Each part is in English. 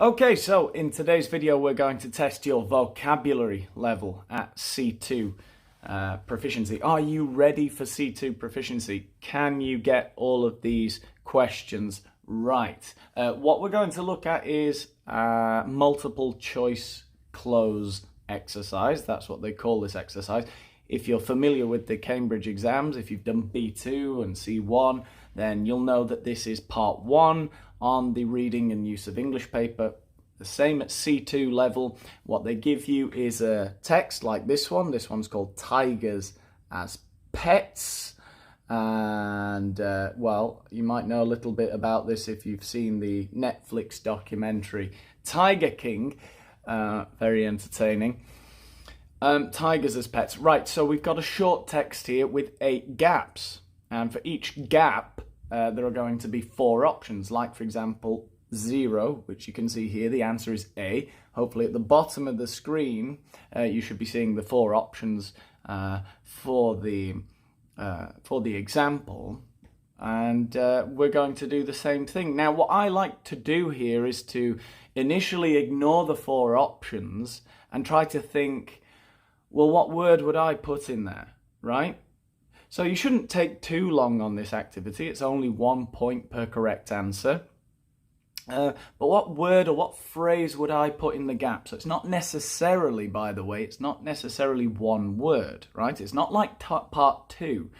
Okay, so in today's video, we're going to test your vocabulary level at C2 proficiency. Are you ready for C2 proficiency? Can you get all of these questions right? What we're going to look at is multiple choice cloze exercise. That's what they call this exercise. If you're familiar with the Cambridge exams, if you've done B2 and C1, then you'll know that this is part 1 on the reading and use of English paper. The same at C2 level. What they give you is a text like this one. This one's called Tigers as Pets. And, well, you might know a little bit about this if you've seen the Netflix documentary Tiger King. Very entertaining. Tigers as pets. Right, so we've got a short text here with 8 gaps. And for each gap, there are going to be 4 options. Like, for example, 0, which you can see here. The answer is A. Hopefully at the bottom of the screen, you should be seeing the 4 options for the example. And we're going to do the same thing. Now, what I like to do here is to initially ignore the 4 options and try to think, well, what word would I put in there, right? So you shouldn't take too long on this activity. It's only 1 point per correct answer. But what word or what phrase would I put in the gap? So it's not necessarily, by the way, it's not necessarily one word, right? It's not like part 2.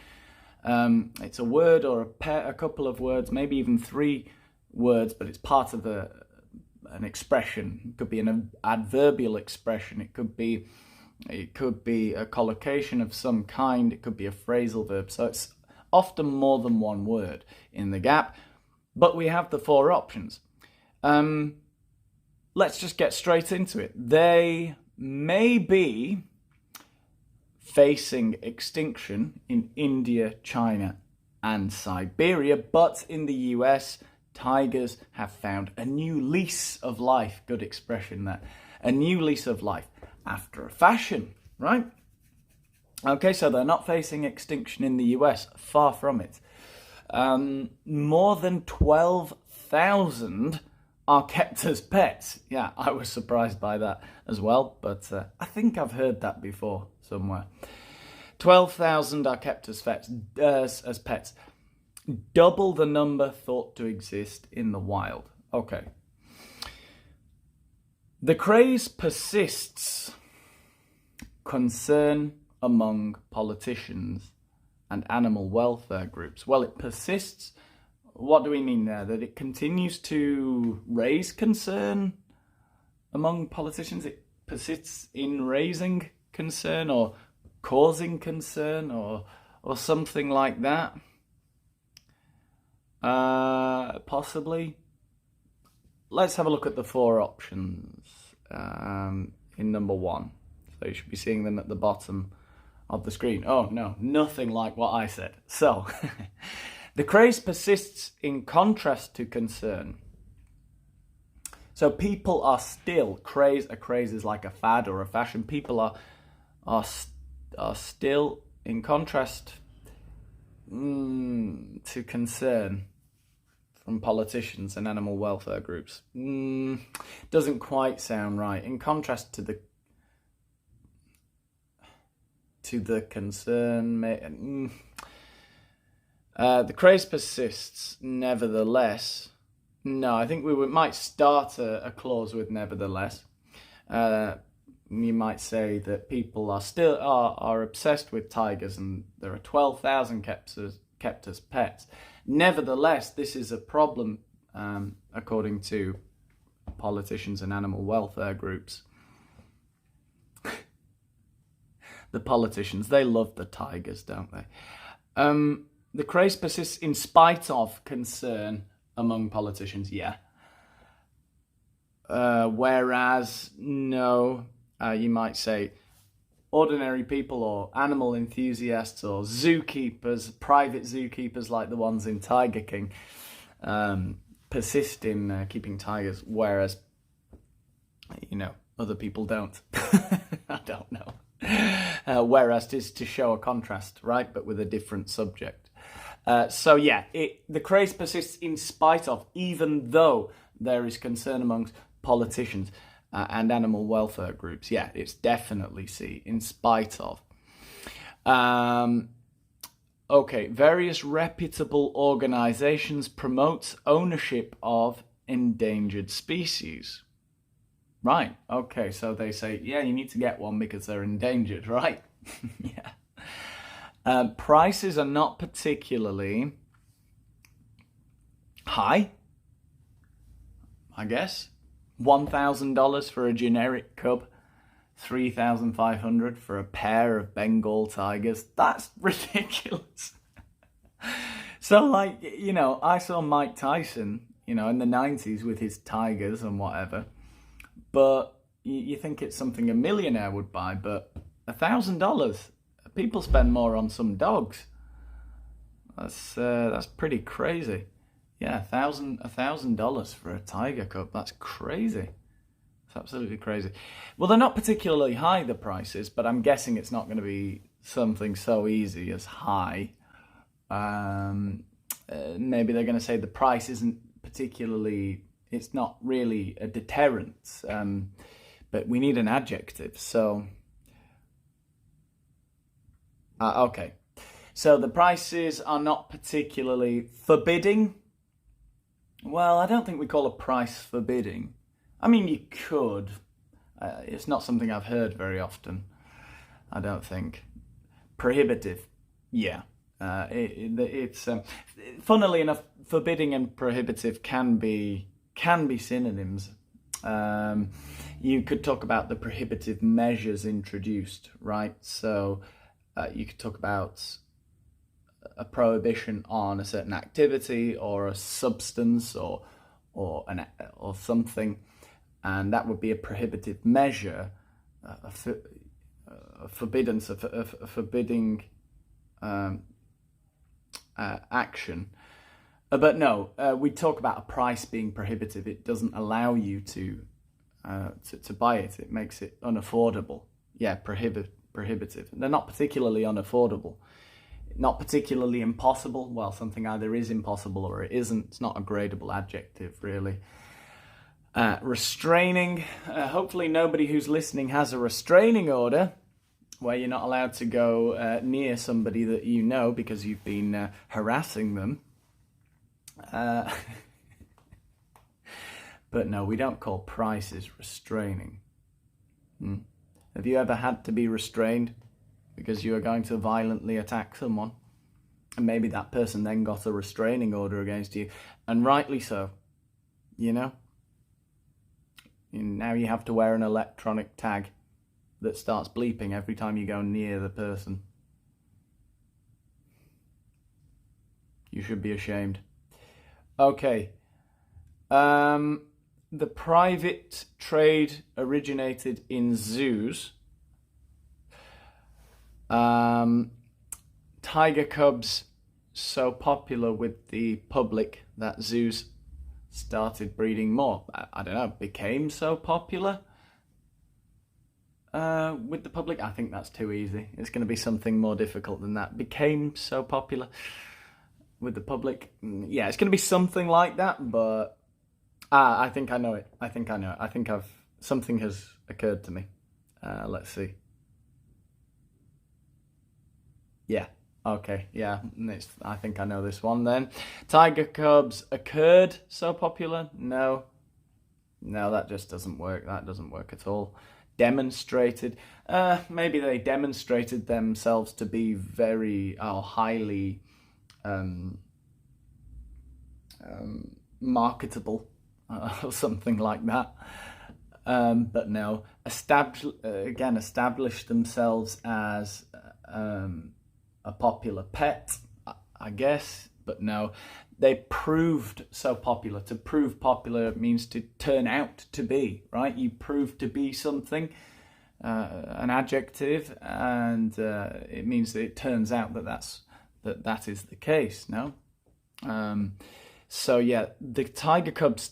It's a word or a couple of words, maybe even 3 words, but it's part of an expression. It could be an adverbial expression. It could be a collocation of some kind. It could be a phrasal verb. So it's often more than one word in the gap. But we have the 4 options. Let's just get straight into it. They may be facing extinction in India, China, and Siberia, but in the US, tigers have found a new lease of life. Good expression there. A new lease of life. After a fashion, right? Okay, so they're not facing extinction in the US, far from it. More than 12,000 are kept as pets. Yeah, I was surprised by that as well, but I think I've heard that before somewhere. 12,000 are kept as pets. Double the number thought to exist in the wild. Okay. The craze persists. Concern among politicians and animal welfare groups. Well, it persists. What do we mean there? That it continues to raise concern among politicians? It persists in raising concern or causing concern or something like that? Possibly. Let's have a look at the 4 options in number 1. So you should be seeing them at the bottom of the screen. Oh, no, nothing like what I said. So, the craze persists in contrast to concern. So people are still, a craze is like a fad or a fashion. People are still, in contrast to concern from politicians and animal welfare groups. Doesn't quite sound right. In contrast to the concern, the craze persists, nevertheless. No, I think we might start a clause with nevertheless. You might say that people are obsessed with tigers, and there are 12,000 kept as pets. Nevertheless, this is a problem, according to politicians and animal welfare groups. The politicians, they love the tigers, don't they? The craze persists in spite of concern among politicians, yeah. Whereas, no, you might say ordinary people or animal enthusiasts or zookeepers, private zookeepers like the ones in Tiger King, persist in keeping tigers, whereas, other people don't. I don't know. Whereas it is to show a contrast, right? But with a different subject. So yeah, the craze persists in spite of, even though there is concern amongst politicians, and animal welfare groups. Yeah, it's definitely C, in spite of. Okay, various reputable organizations promote ownership of endangered species. Right, okay, so they say, yeah, you need to get one because they're endangered, right? Yeah. Prices are not particularly high, I guess. $1,000 for a generic cub, $3,500 for a pair of Bengal tigers. That's ridiculous. So, like, you know, I saw Mike Tyson, you know, in the 90s with his tigers and whatever. But you think it's something a millionaire would buy, but $1,000. People spend more on some dogs. That's pretty crazy. Yeah, $1,000 for a tiger cub. That's crazy. It's absolutely crazy. Well, they're not particularly high, the prices, but I'm guessing it's not going to be something so easy as high. Maybe they're going to say the price isn't particularly, it's not really a deterrent, but we need an adjective. So, okay. So the prices are not particularly forbidding. Well, I don't think we call a price forbidding. I mean, you could. It's not something I've heard very often, I don't think. Prohibitive, yeah. It's funnily enough, forbidding and prohibitive can be synonyms. You could talk about the prohibitive measures introduced, right? So you could talk about a prohibition on a certain activity or a substance or something, and that would be a prohibitive measure, a forbidding action. But no, we talk about a price being prohibitive. It doesn't allow you to buy it. It makes it unaffordable. Yeah, prohibitive. They're not particularly unaffordable. Not particularly impossible. Well, something either is impossible or it isn't. It's not a gradable adjective, really. Restraining. Hopefully nobody who's listening has a restraining order where you're not allowed to go near somebody that you know because you've been harassing them. But no, we don't call prices restraining. Have you ever had to be restrained because you were going to violently attack someone? And maybe that person then got a restraining order against you, and rightly so, you know? And now you have to wear an electronic tag that starts bleeping every time you go near the person. You should be ashamed. Okay. The private trade originated in zoos. Tiger cubs so popular with the public that zoos started breeding more. I don't know, became so popular with the public. I think that's too easy. It's going to be something more difficult than that. Became so popular with the public. Yeah, it's going to be something like that, but I think I know it. I think something has occurred to me. Let's see. Yeah. Okay, yeah, I think I know this one then. Tiger cubs occurred so popular? No, that just doesn't work. That doesn't work at all. Demonstrated? Maybe they demonstrated themselves to be very highly marketable or something like that. But no, established themselves as a popular pet, I guess, but no, they proved so popular. To prove popular means to turn out to be, right? You prove to be something, an adjective, and it means that it turns out that is the case. No, so yeah, the tiger cubs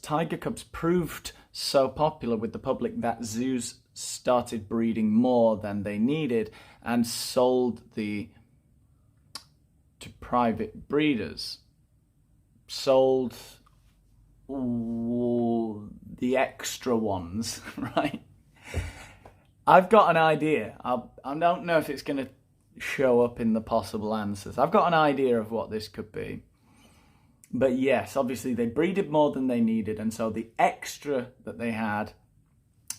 proved so popular with the public that zoos started breeding more than they needed and sold to private breeders. Sold the extra ones, right? I've got an idea. I don't know if it's going to show up in the possible answers. I've got an idea of what this could be. But yes, obviously they breeded more than they needed, and so the extra that they had,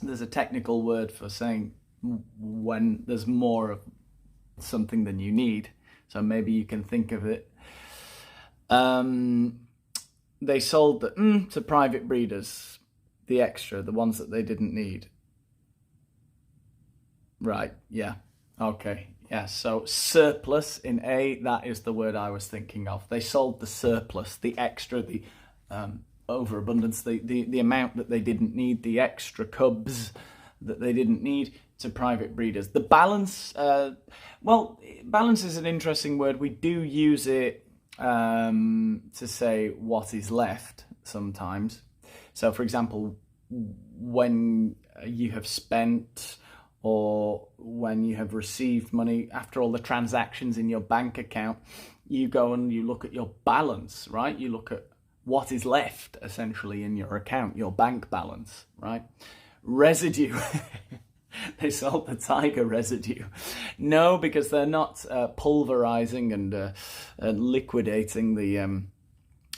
there's a technical word for saying when there's more of something than you need. So maybe you can think of it. They sold the to private breeders, the extra, the ones that they didn't need. Right, yeah, okay, yeah, so surplus in A, that is the word I was thinking of. They sold the surplus, the extra, the overabundance, the amount that they didn't need, the extra cubs that they didn't need, to private breeders. The balance, well, balance is an interesting word. We do use it to say what is left sometimes. So, for example, when you have spent or when you have received money, after all the transactions in your bank account, you go and you look at your balance, right? You look at what is left, essentially, in your account, your bank balance, right? Residue. They sold the tiger residue. No, because they're not pulverizing and liquidating the,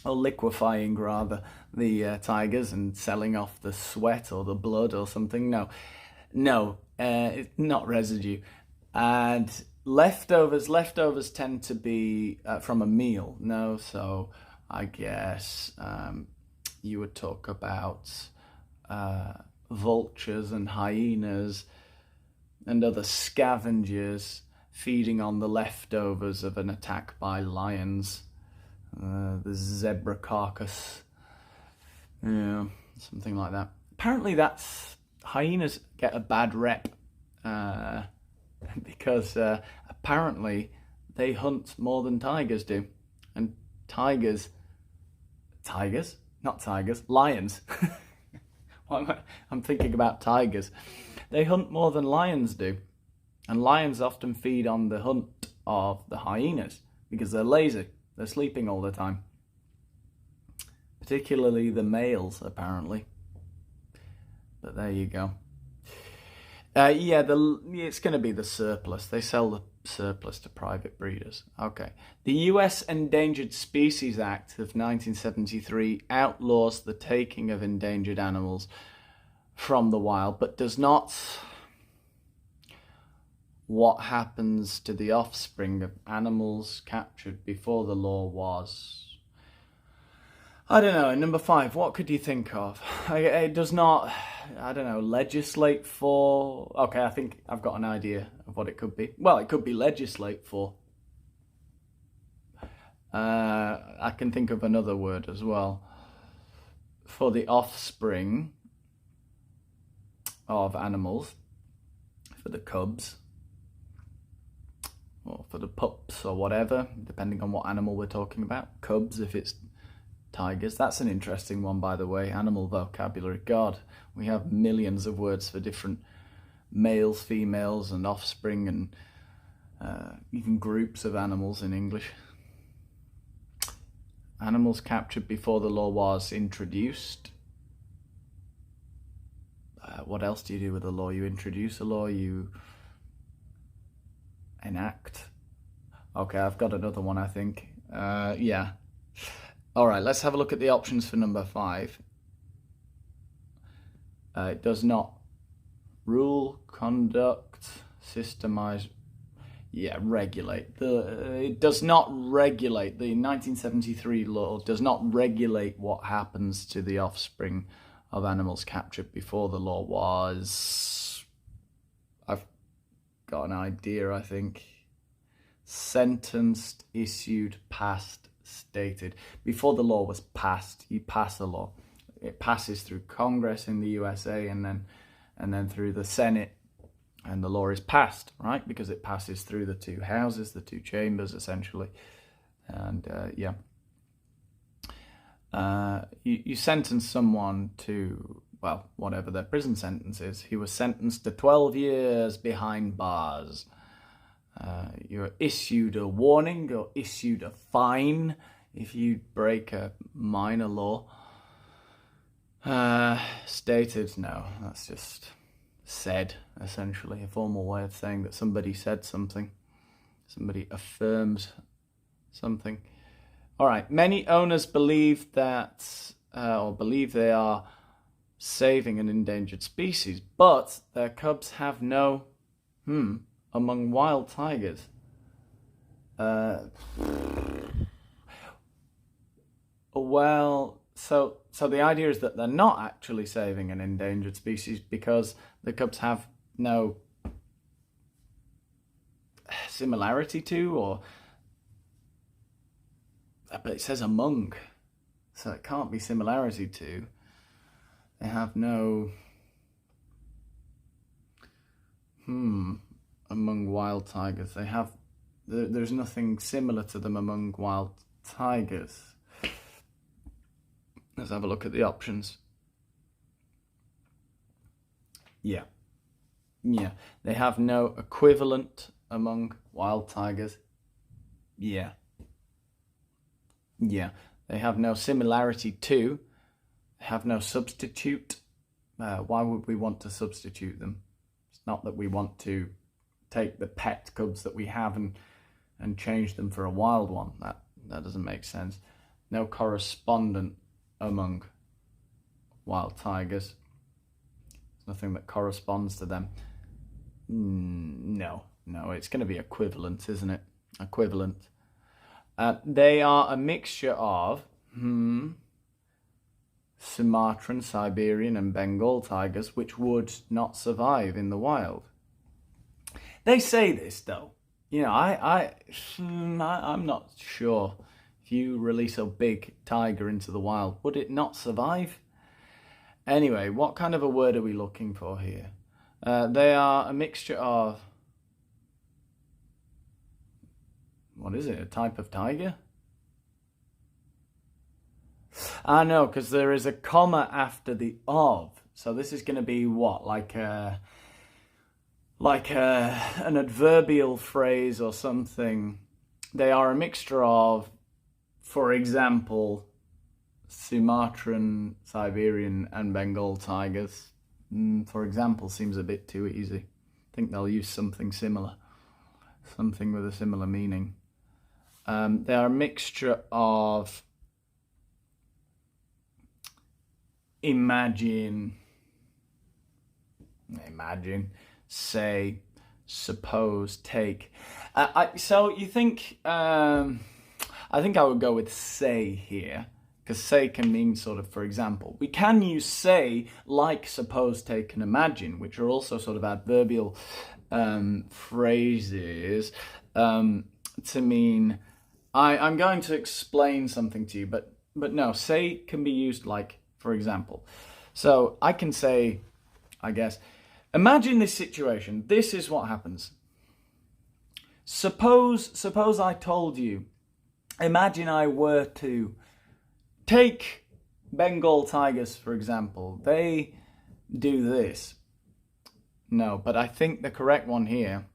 or liquefying rather, the tigers and selling off the sweat or the blood or something. No, it's not residue. And leftovers tend to be from a meal. No, so I guess you would talk about vultures and hyenas and other scavengers feeding on the leftovers of an attack by lions. The zebra carcass, yeah, something like that. Apparently hyenas get a bad rep because apparently they hunt more than tigers do. And lions. I'm thinking about tigers. They hunt more than lions do. And lions often feed on the hunt of the hyenas because they're lazy. They're sleeping all the time. Particularly the males, apparently. But there you go. Yeah, it's going to be the surplus. They sell the surplus to private breeders. Okay. The US Endangered Species Act of 1973 outlaws the taking of endangered animals from the wild, but does not. What happens to the offspring of animals captured before the law was? I don't know. Number 5, what could you think of? It does not, I don't know, legislate for... Okay, I think I've got an idea of what it could be. Well, it could be legislate for. I can think of another word as well. For the offspring of animals, for the cubs, or for the pups or whatever, depending on what animal we're talking about. Cubs, if it's tigers. That's an interesting one, by the way. Animal vocabulary. God, we have millions of words for different males, females, and offspring, and even groups of animals in English. Animals captured before the law was introduced. What else do you do with a law? You introduce a law, you enact. Okay, I've got another one, I think. Yeah. All right, let's have a look at the options for number 5. It does not rule, conduct, systemize, regulate. It does not regulate. The 1973 law does not regulate what happens to the offspring of animals captured before the law was... I've got an idea, I think. Sentenced, issued, passed, stated. Before the law was passed, you pass a law. It passes through Congress in the USA and then through the Senate, and the law is passed, right? Because it passes through the 2 houses, the 2 chambers, essentially. And you sentence someone to, well, whatever their prison sentence is. He was sentenced to 12 years behind bars. You're issued a warning or issued a fine if you break a minor law. Stated, no, that's just said, essentially, a formal way of saying that somebody said something. Somebody affirms something. All right, many owners believe that, or believe they are saving an endangered species, but their cubs have no, among wild tigers. Well, so the idea is that they're not actually saving an endangered species because the cubs have no similarity to, or but it says among, so it can't be similarity to. They have no among wild tigers. They have, there's nothing similar to them among wild tigers. Let's have a look at the options. Yeah. They have no equivalent among wild tigers. Yeah. They have no similarity to. They have no substitute. Why would we want to substitute them? It's not that we want to take the pet cubs that we have and change them for a wild one. That doesn't make sense. No correspondent among wild tigers. There's nothing that corresponds to them. No, it's going to be equivalent, isn't it? Equivalent. They are a mixture of Sumatran, Siberian and Bengal tigers, which would not survive in the wild. They say this though. You know, I'm not sure. If you release a big tiger into the wild, would it not survive? Anyway, what kind of a word are we looking for here? They are a mixture of, what is it, a type of tiger? I know, because there is a comma after the of. So this is going to be what? Like an adverbial phrase or something. They are a mixture of, for example, Sumatran, Siberian and Bengal tigers. For example seems a bit too easy. I think they'll use something similar. Something with a similar meaning. They are a mixture of imagine, say, suppose, take. So you think, I think I would go with say here, because say can mean sort of, for example. We can use say like suppose, take and imagine, which are also sort of adverbial phrases to mean, I'm going to explain something to you, but no, say can be used like, for example. So I can say, I guess, imagine this situation. This is what happens. Suppose I told you, imagine I were to take Bengal tigers, for example. They do this. No, but I think the correct one here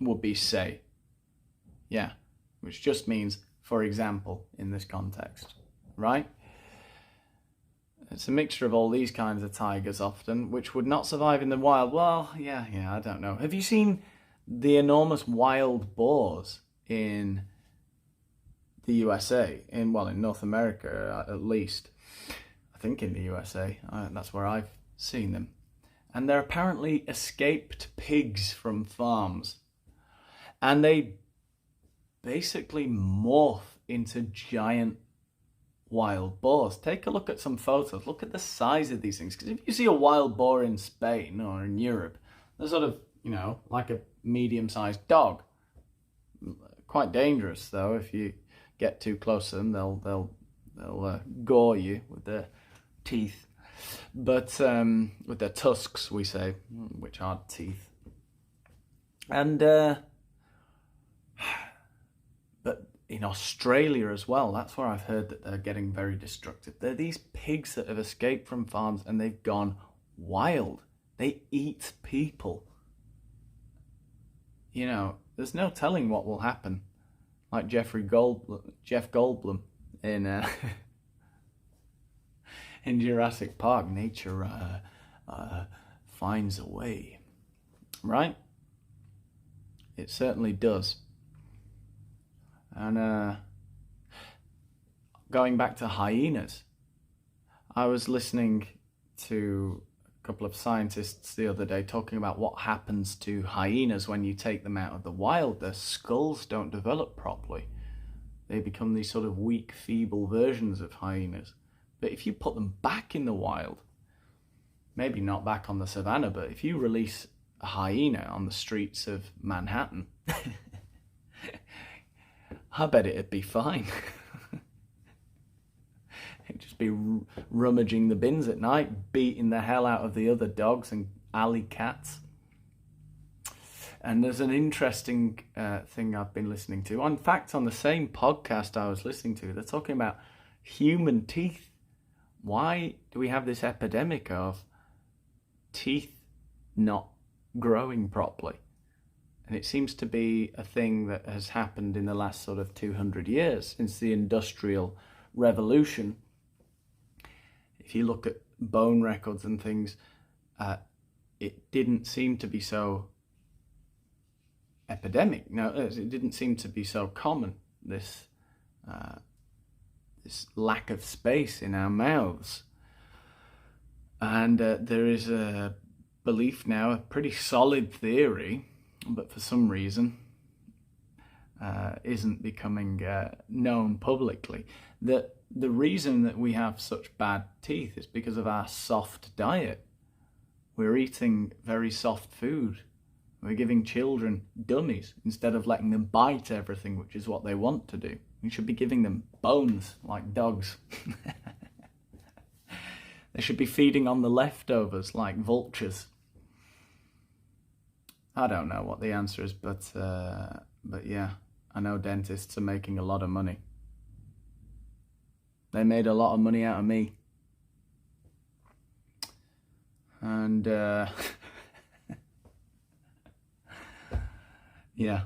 would be say. Yeah, which just means, for example, in this context, right? It's a mixture of all these kinds of tigers often, which would not survive in the wild. Well, yeah, I don't know. Have you seen the enormous wild boars in the USA? In North America, at least. I think in the USA. That's where I've seen them. And they're apparently escaped pigs from farms. And they basically morph into giant wild boars. Take a look at some photos. Look at the size of these things. Because if you see a wild boar in Spain or in Europe, they're sort of, like a medium-sized dog. Quite dangerous, though. If you get too close to them, they'll gore you with their teeth. But with their tusks, we say, which are teeth. And but in Australia as well, that's where I've heard that they're getting very destructive. They're these pigs that have escaped from farms and they've gone wild. They eat people. There's no telling what will happen. Like Jeff Goldblum in in Jurassic Park, nature finds a way, right? It certainly does. And going back to hyenas, I was listening to a couple of scientists the other day talking about what happens to hyenas when you take them out of the wild. Their skulls don't develop properly. They become these sort of weak, feeble versions of hyenas. But if you put them back in the wild, maybe not back on the savannah, but if you release a hyena on the streets of Manhattan, I bet it'd be fine. It'd just be rummaging the bins at night, beating the hell out of the other dogs and alley cats. And there's an interesting thing I've been listening to. In fact, on the same podcast I was listening to, they're talking about human teeth. Why do we have this epidemic of teeth not growing properly? And it seems to be a thing that has happened in the last sort of 200 years, since the Industrial Revolution. If you look at bone records and things, it didn't seem to be so epidemic. No, it didn't seem to be so common, this lack of space in our mouths. And there is a belief now, a pretty solid theory, but for some reason isn't becoming known publicly, that the reason that we have such bad teeth is because of our soft diet. We're eating very soft food. We're giving children dummies instead of letting them bite everything, which is what they want to do. We should be giving them bones like dogs. They should be feeding on the leftovers like vultures. I don't know what the answer is, but yeah, I know dentists are making a lot of money. They made a lot of money out of me. And yeah,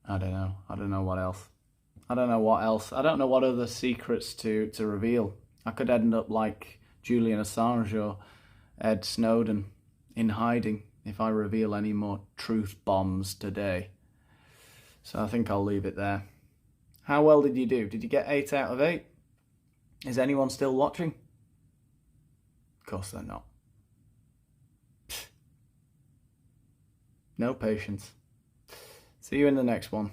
I don't know what else. I don't know what other secrets to reveal. I could end up like Julian Assange or Ed Snowden in hiding if I reveal any more truth bombs today. So I think I'll leave it there. How well did you do? Did you get 8 out of 8? Is anyone still watching? Of course they're not. No patience. See you in the next one.